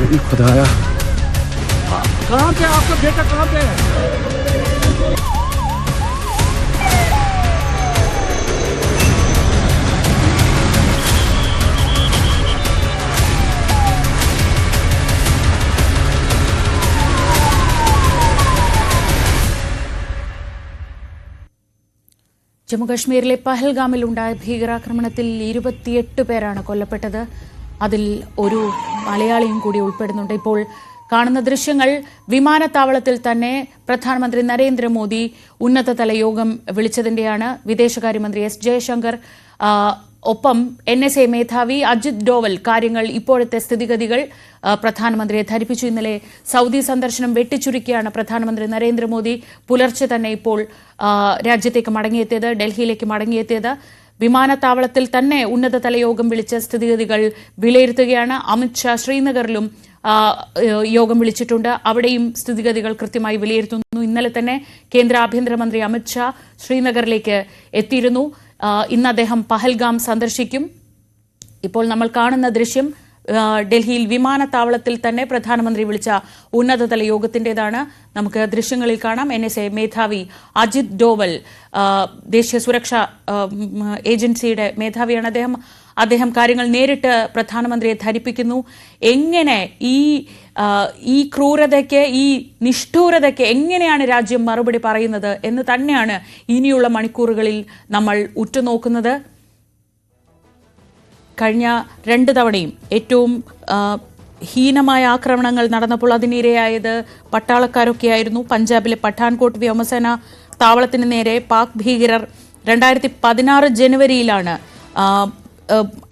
खुदाया कहाँ पे आपका बेटा कहाँ पे है? ജമ്മുകശ്മീരിലെ പഹൽഗാമിലുണ്ടായ ഭീകരാക്രമണത്തിൽ 28 പേരാണ് കൊല്ലപ്പെട്ടത്. അതിൽ ഒരു മലയാളിയും കൂടി ഉൾപ്പെടുന്നുണ്ട്. ഇപ്പോൾ കാണുന്ന ദൃശ്യങ്ങൾ വിമാനത്താവളത്തിൽ തന്നെ പ്രധാനമന്ത്രി നരേന്ദ്രമോദി ഉന്നതതല യോഗം വിളിച്ചതിന്റെയാണ്. വിദേശകാര്യമന്ത്രി എസ് ജയശങ്കർ ഒപ്പം NSA മേധാവി അജിത് ഡോവൽ കാര്യങ്ങൾ ഇപ്പോഴത്തെ സ്ഥിതിഗതികൾ പ്രധാനമന്ത്രിയെ ധരിപ്പിച്ചു. ഇന്നലെ സൗദി സന്ദർശനം വെട്ടിച്ചുരുക്കിയാണ് പ്രധാനമന്ത്രി നരേന്ദ്രമോദി പുലർച്ചെ തന്നെ ഇപ്പോൾ രാജ്യത്തേക്ക് മടങ്ങിയെത്തിയത്, ഡൽഹിയിലേക്ക് മടങ്ങിയെത്തിയത്. വിമാനത്താവളത്തിൽ തന്നെ ഉന്നതതല യോഗം വിളിച്ച സ്ഥിതിഗതികൾ വിലയിരുത്തുകയാണ്. അമിത്ഷാ ശ്രീനഗറിലും യോഗം വിളിച്ചിട്ടുണ്ട്. അവിടെയും സ്ഥിതിഗതികൾ കൃത്യമായി വിലയിരുത്തുന്നു. ഇന്നലെ തന്നെ കേന്ദ്ര ആഭ്യന്തരമന്ത്രി അമിത്ഷാ ശ്രീനഗറിലേക്ക് എത്തിയിരുന്നു. ഇന്ന് അദ്ദേഹം പഹൽഗാം സന്ദർശിക്കും. ഇപ്പോൾ നമ്മൾ കാണുന്ന ദൃശ്യം ഡൽഹിയിൽ വിമാനത്താവളത്തിൽ തന്നെ പ്രധാനമന്ത്രി വിളിച്ച ഉന്നതതല യോഗത്തിൻ്റെതാണ്. നമുക്ക് ദൃശ്യങ്ങളിൽ കാണാം. NSA മേധാവി അജിത് ഡോവൽ ദേശീയ സുരക്ഷാ ഏജൻസിയുടെ മേധാവിയാണ് അദ്ദേഹം കാര്യങ്ങൾ നേരിട്ട് പ്രധാനമന്ത്രിയെ ധരിപ്പിക്കുന്നു. എങ്ങനെ ഈ ക്രൂരതയ്ക്ക്, ഈ നിഷ്ഠൂരതയ്ക്ക് എങ്ങനെയാണ് രാജ്യം മറുപടി പറയുന്നത് എന്ന് തന്നെയാണ് ഇനിയുള്ള മണിക്കൂറുകളിൽ നമ്മൾ ഉറ്റുനോക്കുന്നത്. കഴിഞ്ഞ 2 തവണയും ഏറ്റവും ഹീനമായ ആക്രമണങ്ങൾ നടന്നപ്പോൾ അതിനിരയായത് പട്ടാളക്കാരൊക്കെയായിരുന്നു. പഞ്ചാബിലെ പഠാൻകോട്ട് വ്യോമസേന താവളത്തിന് നേരെ പാക് ഭീകരർ 2016 ജനുവരിയിലാണ്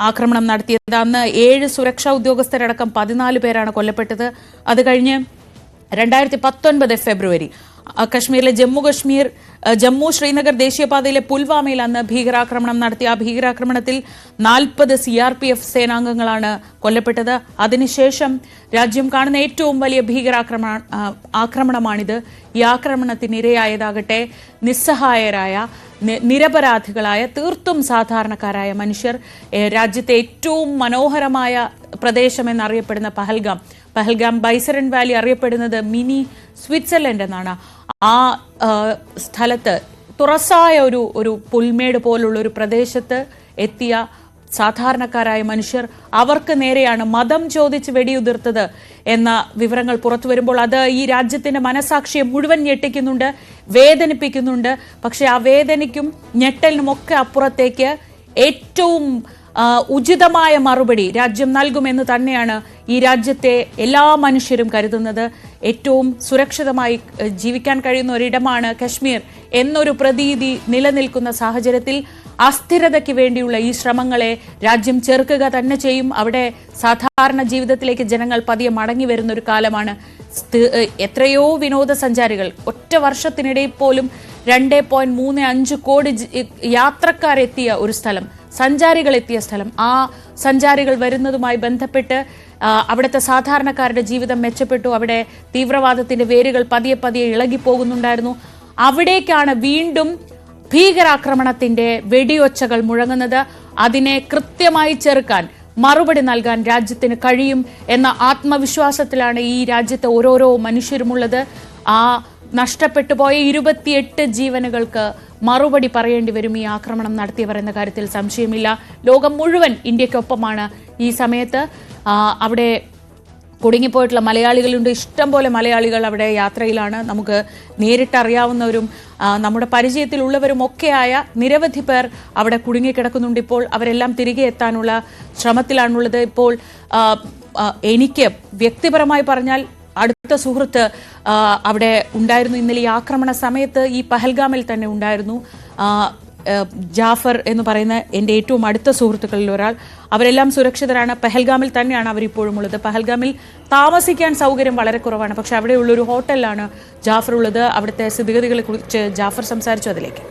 ആക്രമണം നടത്തിയത്. അന്ന് 7 സുരക്ഷാ ഉദ്യോഗസ്ഥരടക്കം 14 പേരാണ് കൊല്ലപ്പെട്ടത്. അത് കഴിഞ്ഞ് 2019 ഫെബ്രുവരി കശ്മീരിലെ ജമ്മു ശ്രീനഗർ ദേശീയപാതയിലെ പുൽവാമയിൽ അന്ന് ഭീകരാക്രമണം നടത്തി. ആ ഭീകരാക്രമണത്തിൽ 40 CRPF സേനാംഗങ്ങളാണ് കൊല്ലപ്പെട്ടത്. അതിനുശേഷം രാജ്യം കാണുന്ന ഏറ്റവും വലിയ ആക്രമണമാണിത്. ഈ ആക്രമണത്തിനിരയായതാകട്ടെ നിസ്സഹായരായ, നിരപരാധികളായ, തീർത്തും സാധാരണക്കാരായ മനുഷ്യർ. രാജ്യത്തെ ഏറ്റവും മനോഹരമായ പ്രദേശമെന്നറിയപ്പെടുന്ന പഹൽഗാം ബൈസരൻ വാലി അറിയപ്പെടുന്നത് മിനി സ്വിറ്റ്സർലൻഡ് എന്നാണ്. ആ സ്ഥലത്ത് തുറസായ ഒരു പുൽമേട് പോലുള്ള ഒരു പ്രദേശത്ത് എത്തിയ സാധാരണക്കാരായ മനുഷ്യർ, അവർക്ക് നേരെയാണ് മതം ചോദിച്ച് വെടിയുതിർത്തത് എന്ന വിവരങ്ങൾ പുറത്തു വരുമ്പോൾ അത് ഈ രാജ്യത്തിന്റെ മനസാക്ഷിയെ മുഴുവൻ ഞെട്ടിക്കുന്നുണ്ട്, വേദനിപ്പിക്കുന്നുണ്ട്. പക്ഷെ ആ വേദനയ്ക്കും ഞെട്ടലിനുമൊക്കെ അപ്പുറത്തേക്ക് ഏറ്റവും ഉചിതമായ മറുപടി രാജ്യം നൽകുമെന്ന് തന്നെയാണ് ഈ രാജ്യത്തെ എല്ലാ മനുഷ്യരും കരുതുന്നത്. ഏറ്റവും സുരക്ഷിതമായി ജീവിക്കാൻ കഴിയുന്ന ഒരിടമാണ് കശ്മീർ എന്നൊരു പ്രതീതി നിലനിൽക്കുന്ന സാഹചര്യത്തിൽ അസ്ഥിരതയ്ക്ക് വേണ്ടിയുള്ള ഈ ശ്രമങ്ങളെ രാജ്യം ചെറുക്കുക തന്നെ ചെയ്യും. അവിടെ സാധാരണ ജീവിതത്തിലേക്ക് ജനങ്ങൾ പതിയെ മടങ്ങി വരുന്ന ഒരു കാലമാണ്. എത്രയോ വിനോദസഞ്ചാരികൾ ഒറ്റ വർഷത്തിനിടയിൽ പോലും 2.35 കോടി യാത്രക്കാരെത്തിയ ഒരു സ്ഥലം, സഞ്ചാരികൾ എത്തിയ സ്ഥലം. ആ സഞ്ചാരികൾ വരുന്നതുമായി ബന്ധപ്പെട്ട് അവിടുത്തെ സാധാരണക്കാരുടെ ജീവിതം മെച്ചപ്പെട്ടു. അവിടെ തീവ്രവാദത്തിന്റെ വേരുകൾ പതിയെ ഇളകിപ്പോകുന്നുണ്ടായിരുന്നു. അവിടേക്കാണ് വീണ്ടും ഭീകരാക്രമണത്തിന്റെ വെടിയൊച്ചകൾ മുഴങ്ങുന്നത്. അതിനെ കൃത്യമായി ചെറുക്കാൻ, മറുപടി നൽകാൻ രാജ്യത്തിന് കഴിയും എന്ന ആത്മവിശ്വാസത്തിലാണ് ഈ രാജ്യത്തെ ഓരോരോ മനുഷ്യരുമുള്ളത്. ആ നഷ്ടപ്പെട്ടു പോയ 28 ജീവനുകൾക്ക് മറുപടി പറയേണ്ടി വരും ഈ ആക്രമണം നടത്തിയവർ എന്ന കാര്യത്തിൽ സംശയമില്ല. ലോകം മുഴുവൻ ഇന്ത്യക്കൊപ്പമാണ് ഈ സമയത്ത്. അവിടെ കുടുങ്ങിപ്പോയിട്ടുള്ള മലയാളികളുണ്ട്. ഇഷ്ടംപോലെ മലയാളികൾ അവിടെ യാത്രയിലാണ്. നമുക്ക് നേരിട്ടറിയാവുന്നവരും നമ്മുടെ പരിചയത്തിലുള്ളവരും ഒക്കെയായ നിരവധി പേർ അവിടെ കുടുങ്ങിക്കിടക്കുന്നുണ്ട്. ഇപ്പോൾ അവരെല്ലാം തിരികെ എത്താനുള്ള ശ്രമത്തിലാണുള്ളത്. ഇപ്പോൾ എനിക്ക് വ്യക്തിപരമായി പറഞ്ഞാൽ അടുത്ത സുഹൃത്ത് അവിടെ ഉണ്ടായിരുന്നു. ഇന്നലെ ഈ ആക്രമണ സമയത്ത് ഈ പഹൽഗാമിൽ തന്നെ ഉണ്ടായിരുന്നു. ജാഫർ എന്ന് പറയുന്ന എൻ്റെ ഏറ്റവും അടുത്ത സുഹൃത്തുക്കളിൽ ഒരാൾ. അവരെല്ലാം സുരക്ഷിതരാണ്. പഹൽഗാമിൽ തന്നെയാണ് അവരിപ്പോഴും ഉള്ളത്. പഹൽഗാമിൽ താമസിക്കാൻ സൗകര്യം വളരെ കുറവാണ്. പക്ഷെ അവിടെയുള്ളൊരു ഹോട്ടലിലാണ് ജാഫർ ഉള്ളത്. അവിടുത്തെ സ്ഥിതിഗതികളെ കുറിച്ച് ജാഫർ സംസാരിച്ചു. അതിലേക്ക്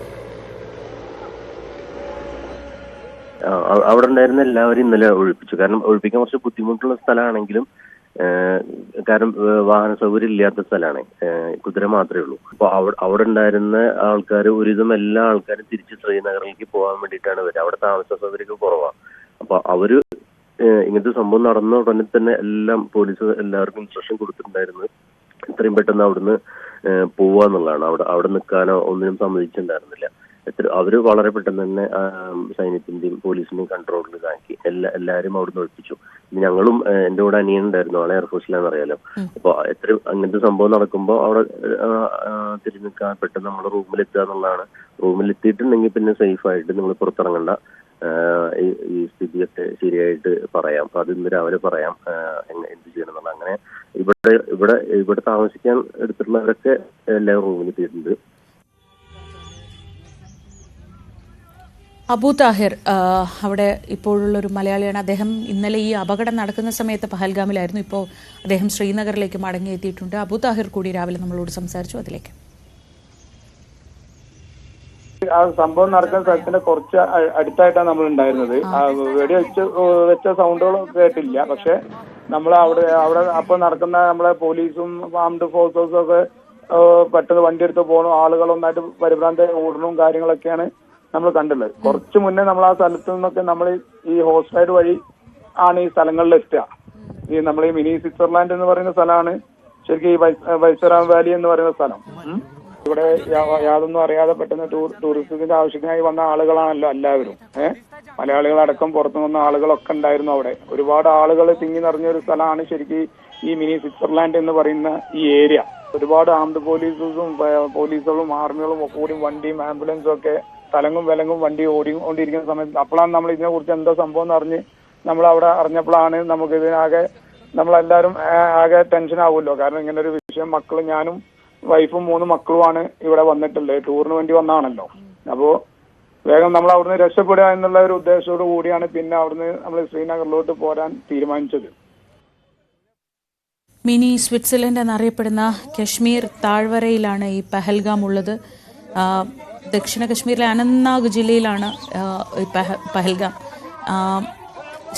അവിടെ ഉണ്ടായിരുന്ന എല്ലാവരും ഇന്നലെ ഒഴിപ്പിച്ചു. കാരണം ഒഴിപ്പിക്കാൻ കുറച്ച് ബുദ്ധിമുട്ടുള്ള സ്ഥലമാണെങ്കിലും കാരണം വാഹന സൗകര്യം ഇല്ലാത്ത സ്ഥലമാണ്, കുതിര മാത്രമേ ഉള്ളൂ. അപ്പൊ അവിടെ ഉണ്ടായിരുന്ന ആൾക്കാർ ഒരുവിധം എല്ലാ ആൾക്കാരും തിരിച്ച് ശ്രീനഗറിലേക്ക് പോകാൻ വേണ്ടിയിട്ടാണ് വരിക. അവിടെ താമസ സൗകര്യമൊക്കെ കുറവാണ്. അപ്പൊ അവര് ഇങ്ങനത്തെ സംഭവം നടന്ന ഉടനെ തന്നെ പോലീസ് എല്ലാവർക്കും ഇൻസ്ട്രക്ഷൻ കൊടുത്തിട്ടുണ്ടായിരുന്നു എത്രയും പെട്ടെന്ന് അവിടുന്ന് പോവാന്നുള്ളതാണ്. അവിടെ നിൽക്കാനോ ഒന്നിനും സമ്മതിച്ചിട്ടുണ്ടായിരുന്നില്ല. അവര് വളരെ പെട്ടെന്ന് തന്നെ സൈന്യത്തിന്റെയും പോലീസിന്റെയും കൺട്രോളിലാക്കി എല്ലാവരും അവിടുന്ന് ഒഴിപ്പിച്ചു. ഞങ്ങളും എന്റെ കൂടെ അനിയനുണ്ടായിരുന്നു, ആളെ എയർഫോഴ്സിലാന്ന് അറിയാലോ. അപ്പൊ അങ്ങനത്തെ സംഭവം നടക്കുമ്പോൾ അവിടെ തിരിഞ്ഞു നിൽക്കാൻ പെട്ടെന്ന് നമ്മുടെ റൂമിലെത്തുക എന്നുള്ളതാണ്. റൂമിലെത്തിയിട്ടുണ്ടെങ്കിൽ പിന്നെ സേഫ് ആയിട്ട് നിങ്ങൾ പുറത്തിറങ്ങണ്ട, ഈ സ്ഥിതിയൊക്കെ ശരിയായിട്ട് പറയാം, അത് ഇന്ന് രാവിലെ പറയാം എന്ത് ചെയ്യണം എന്നുള്ള. അങ്ങനെ ഇവിടെ താമസിക്കാൻ എടുത്തിട്ടുള്ളവരൊക്കെ എല്ലാവരും റൂമിലെത്തിയിട്ടുണ്ട്. അബു താഹിർ അവിടെ ഇപ്പോഴുള്ളൊരു മലയാളിയാണ്. അദ്ദേഹം ഇന്നലെ ഈ അപകടം നടക്കുന്ന സമയത്ത് പഹൽഗാമിലായിരുന്നു. ഇപ്പോൾ അദ്ദേഹം ശ്രീനഗറിലേക്ക് മടങ്ങിയെത്തിയിട്ടുണ്ട്. അബു താഹിർ കൂടി രാവിലെ നമ്മളോട് സംസാരിച്ചു. അതിലേക്ക് ആ സംഭവം നടക്കുന്ന സ്ഥലത്തിന്റെ കുറച്ച് അടുത്തായിട്ടാണ് നമ്മൾ ഉണ്ടായിരുന്നത്. വെച്ച സൗണ്ടുകളും കേട്ടില്ല. പക്ഷെ നമ്മൾ അവിടെ അപ്പൊ നടക്കുന്ന നമ്മളെ പോലീസും ആംഡ് ഫോഴ്സസും ഒക്കെ പെട്ടെന്ന് വണ്ടി എടുത്ത് പോകണം, ആളുകളൊന്നായിട്ട് പരിഭ്രാന്ത ഓടണവും കാര്യങ്ങളൊക്കെയാണ് നമ്മൾ കണ്ടുള്ളത്. കുറച്ച് മുന്നേ നമ്മൾ ആ സ്ഥലത്ത് നിന്നൊക്കെ നമ്മൾ ഈ ഹോസ്റ്റ് റൈഡ് വഴി ആണ് ഈ സ്ഥലങ്ങളിൽ എത്തുക. ഈ നമ്മൾ ഈ മിനി സ്വിറ്റ്സർലാൻഡ് എന്ന് പറയുന്ന സ്ഥലമാണ് ശരിക്കും ഈ വൈസറാം വാലി എന്ന് പറയുന്ന സ്ഥലം. ഇവിടെ യാതൊന്നും അറിയാതെ പെട്ടെന്ന് ടൂറിസത്തിന്റെ ആവശ്യത്തിനായി വന്ന ആളുകളാണല്ലോ എല്ലാവരും. മലയാളികളടക്കം പുറത്തു വന്ന ആളുകളൊക്കെ ഉണ്ടായിരുന്നു അവിടെ. ഒരുപാട് ആളുകൾ തിങ്ങി നിറഞ്ഞൊരു സ്ഥലമാണ് ശരിക്കും ഈ മിനി സ്വിറ്റ്സർലാൻഡ് എന്ന് പറയുന്ന ഈ ഏരിയ. ഒരുപാട് ആംഡ് പോലീസുകളും ആർമികളും ഒക്കെ കൂടി വണ്ടിയും ആംബുലൻസും ഒക്കെ തലങ്ങും വിലങ്ങും വണ്ടി ഓടിക്കൊണ്ടിരിക്കുന്ന സമയത്ത് അപ്പോഴാണ് നമ്മൾ ഇതിനെ കുറിച്ച് എന്താ സംഭവം എന്ന് അറിഞ്ഞ് നമ്മൾ അവിടെ അറിഞ്ഞപ്പോഴാണ് നമുക്ക് ഇതിനാകെ നമ്മളെല്ലാവരും ആകെ ടെൻഷൻ ആവുമല്ലോ. കാരണം ഇങ്ങനെ ഒരു വിഷയം, മക്കളും ഞാനും വൈഫും 3 മക്കളുമാണ് ഇവിടെ വന്നിട്ടുള്ളത്. ടൂറിന് വേണ്ടി വന്നാണല്ലോ. അപ്പോ വേഗം നമ്മൾ അവിടുന്ന് രക്ഷപ്പെടുക എന്നുള്ള ഒരു ഉദ്ദേശത്തോടു കൂടിയാണ് പിന്നെ അവിടുന്ന് നമ്മൾ ശ്രീനഗറിലോട്ട് പോരാൻ തീരുമാനിച്ചത്. മിനി സ്വിറ്റ്സർലൻഡ് എന്നറിയപ്പെടുന്ന കശ്മീർ താഴ്വരയിലാണ് ഈ പഹൽഗാം ഉള്ളത്. ദക്ഷിണ കശ്മീരിലെ അനന്ത്നാഗ് ജില്ലയിലാണ് ഈ പഹൽഗാം.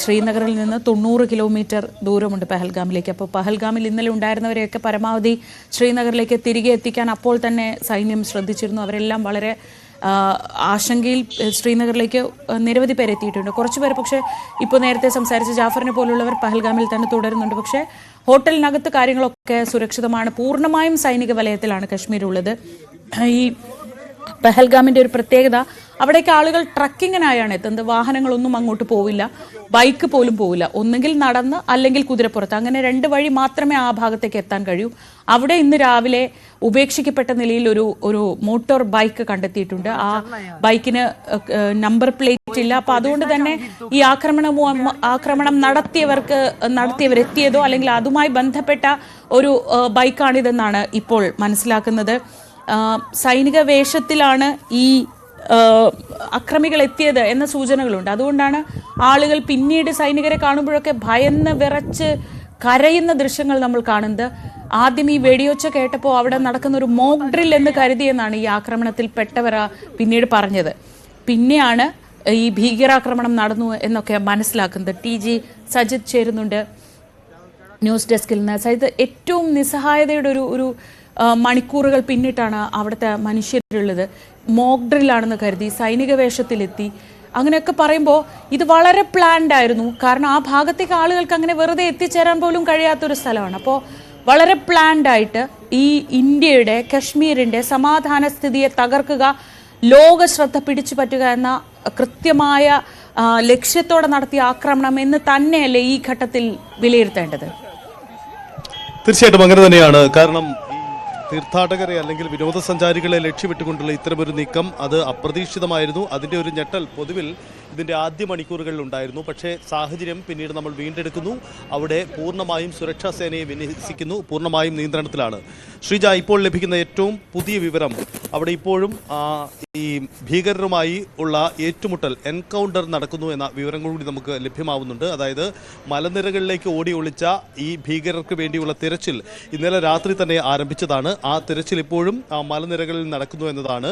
ശ്രീനഗറിൽ നിന്ന് 90 കിലോമീറ്റർ ദൂരമുണ്ട് പഹൽഗാമിലേക്ക്. അപ്പോൾ പഹൽഗാമിൽ ഇന്നലെ ഉണ്ടായിരുന്നവരെയൊക്കെ പരമാവധി ശ്രീനഗറിലേക്ക് തിരികെ എത്തിക്കാൻ അപ്പോൾ തന്നെ സൈന്യം ശ്രദ്ധിച്ചിരുന്നു. അവരെല്ലാം വളരെ ആശങ്കയിൽ ശ്രീനഗറിലേക്ക് നിരവധി പേര് എത്തിയിട്ടുണ്ട്. കുറച്ചുപേർ പക്ഷേ ഇപ്പോൾ നേരത്തെ സംസാരിച്ച ജാഫറിനെ പോലുള്ളവർ പഹൽഗാമിൽ തന്നെ തുടരുന്നുണ്ട്. പക്ഷേ ഹോട്ടലിനകത്ത് കാര്യങ്ങളൊക്കെ സുരക്ഷിതമാണ്. പൂർണ്ണമായും സൈനിക വലയത്തിലാണ് കശ്മീരുള്ളത്. ഈ പഹൽഗാമിന്റെ ഒരു പ്രത്യേകത, അവിടേക്ക് ആളുകൾ ട്രക്കിങ്ങിനായാണ് എത്തുന്നത്. വാഹനങ്ങളൊന്നും അങ്ങോട്ട് പോവില്ല, ബൈക്ക് പോലും പോവില്ല. ഒന്നുകിൽ നടന്ന് അല്ലെങ്കിൽ കുതിരപ്പുറത്ത്, അങ്ങനെ 2 വഴി മാത്രമേ ആ ഭാഗത്തേക്ക് എത്താൻ കഴിയൂ. അവിടെ ഇന്ന് രാവിലെ ഉപേക്ഷിക്കപ്പെട്ട നിലയിൽ ഒരു മോട്ടോർ ബൈക്ക് കണ്ടെത്തിയിട്ടുണ്ട്. ആ ബൈക്കിന് നമ്പർ പ്ലേറ്റ് ഇല്ല. അപ്പൊ അതുകൊണ്ട് തന്നെ ഈ ആക്രമണം നടത്തിയവരെത്തിയതോ അല്ലെങ്കിൽ അതുമായി ബന്ധപ്പെട്ട ഒരു ബൈക്കാണിതെന്നാണ് ഇപ്പോൾ മനസ്സിലാക്കുന്നത്. സൈനിക വേഷത്തിലാണ് ഈ അക്രമികൾ എത്തിയത് എന്ന സൂചനകളുണ്ട്. അതുകൊണ്ടാണ് ആളുകൾ പിന്നീട് സൈനികരെ കാണുമ്പോഴൊക്കെ ഭയന്ന് വിറച്ച് കരയുന്ന ദൃശ്യങ്ങൾ നമ്മൾ കാണുന്നത്. ആദ്യം ഈ വെടിയൊച്ച കേട്ടപ്പോൾ അവിടെ നടക്കുന്ന ഒരു മോക്ക് ഡ്രിൽ എന്ന് കരുതിയെന്നാണ് ഈ ആക്രമണത്തിൽ പെട്ടവർ പിന്നീട് പറഞ്ഞത്. പിന്നെയാണ് ഈ ഭീകരാക്രമണം നടന്നു എന്നൊക്കെ മനസ്സിലാക്കുന്നത്. TG സജിത് ചേരുന്നുണ്ട് ന്യൂസ് ഡെസ്കിൽ നിന്ന്. സജിത്, ഏറ്റവും നിസ്സഹായതയുടെ ഒരു മണിക്കൂറുകൾ പിന്നിട്ടാണ് അവിടുത്തെ മനുഷ്യരുള്ളത്. മോക്ക് ഡ്രില്ലാണെന്ന് കരുതി സൈനിക വേഷത്തിലെത്തി. അങ്ങനെയൊക്കെ പറയുമ്പോൾ ഇത് വളരെ പ്ലാൻഡ് ആയിരുന്നു. കാരണം ആ ഭാഗത്തേക്ക് ആളുകൾക്ക് അങ്ങനെ വെറുതെ എത്തിച്ചേരാൻ പോലും കഴിയാത്തൊരു സ്ഥലമാണ്. അപ്പോൾ വളരെ പ്ലാൻഡ് ആയിട്ട് ഈ ഇന്ത്യയുടെ കശ്മീരിൻ്റെ സമാധാന സ്ഥിതിയെ തകർക്കുക, ലോക ശ്രദ്ധ പിടിച്ചു പറ്റുക എന്ന കൃത്യമായ ലക്ഷ്യത്തോടെ നടത്തിയ ആക്രമണം എന്ന് തന്നെയല്ലേ ഈ ഘട്ടത്തിൽ വിലയിരുത്തേണ്ടത്? തീർച്ചയായിട്ടും അങ്ങനെ തന്നെയാണ്. കാരണം തീർത്ഥാടകരെ അല്ലെങ്കിൽ വിനോദസഞ്ചാരികളെ ലക്ഷ്യമിട്ടുകൊണ്ടുള്ള ഇത്തരമൊരു നീക്കം അത് അപ്രതീക്ഷിതമായിരുന്നു. അതിൻ്റെ ഒരു ഞെട്ടൽ പൊതുവിൽ ഇതിൻ്റെ ആദ്യ മണിക്കൂറുകളിൽ ഉണ്ടായിരുന്നു. പക്ഷേ സാഹചര്യം പിന്നീട് നമ്മൾ വീണ്ടെടുക്കുന്നു. അവിടെ പൂർണ്ണമായും സുരക്ഷാ സേനയെ വിന്യസിക്കുന്നു, പൂർണ്ണമായും നിയന്ത്രണത്തിലാണ്. ശ്രീജ, ഇപ്പോൾ ലഭിക്കുന്ന ഏറ്റവും പുതിയ വിവരം, അവിടെ ഇപ്പോഴും ഈ ഭീകരരുമായി ഉള്ള ഏറ്റുമുട്ടൽ, എൻകൗണ്ടർ നടക്കുന്നു എന്ന വിവരങ്ങൾ കൂടി നമുക്ക് ലഭ്യമാവുന്നുണ്ട്. അതായത് മലനിരകളിലേക്ക് ഓടി ഒളിച്ച ഈ ഭീകരർക്ക് വേണ്ടിയുള്ള തിരച്ചിൽ ഇന്നലെ രാത്രി തന്നെ ആരംഭിച്ചതാണ്. ആ തിരച്ചിൽ ഇപ്പോഴും മലനിരകളിൽ നടക്കുന്നു എന്നതാണ്.